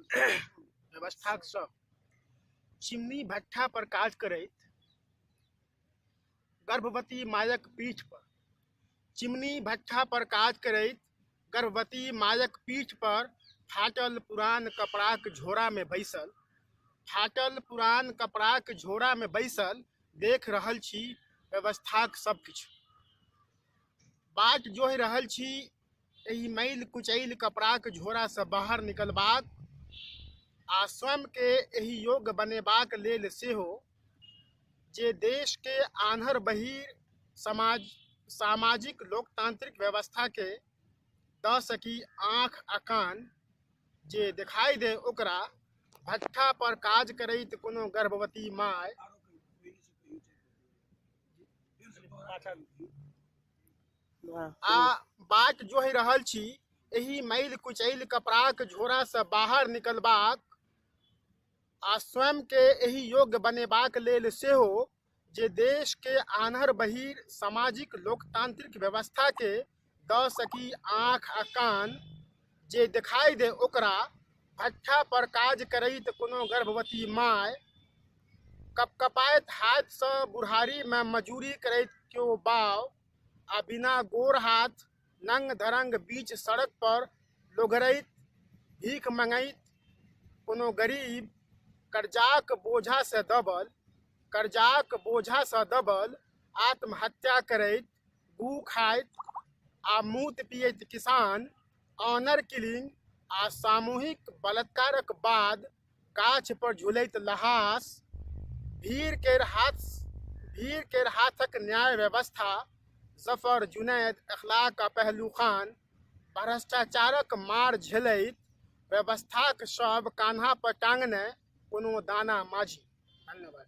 व्यवस्थाक सब चिमनी भट्ठा पर काज करैत गर्भवती मायक पीठ पर चिमनी भट्ठा पर काज करैत गर्भवती मायक पीठ पर फाटल पुरान कपड़ाक झोरा में बैसल फाटल पुरान कपड़ाक झोरा में बैसल देख रहल छी व्यवस्थाक सब किछु। बाट जोहि रहल छी एहि मैल कुचैल कपड़ाक झोरा से बाहर निकलबाक आ स्वयं के एहि योग्य बनेबाक लेल सेहो जे देश के आन्हर बहिर सामाजिक लोकतांत्रिक व्यवस्था के द सकी आँख आ कान, जे दिखाई दे ओकरा भट्ठा पर काज करैत कोनो गर्भवती माय आ बाट जोहि रहल छी एहि मैल कुचैल कपड़ाक झोरा से बाहर निकलबाक आ स्वयं के एहि योग्य बनेबाक लेल सेहो जे देश के आन्हर बहिर सामाजिक लोकतांत्रिक व्यवस्था के द सकी आँख आ कान, जे दिखाई दे ओकरा भट्ठा पर काज करैत कोनो गर्भवती माय, कपकपाइत हाथ से बुढ़ारी में मजूरी करैत क्यों बाव आ बिना गोर हाथ नंग धरंग बीच सड़क पर लोघरैत भीख मंगैत कोनो गरीब कर्जाक बोझा से दबल आत्महत्या करैत गू खाइत आ मूत पियैत किसान, ऑनर किलिंग आ सामूहिक बलात्कारक बाद गाछ पर झुलैत लहास, भीड़ केर हाथक न्याय व्यवस्था, जफर जुनैद अखलाक आ पहलू खान, भ्रष्टाचारक मार झेलैत व्यवस्थाक सब कान्हा पर टांगने कोनो दाना माझी। धन्यवाद।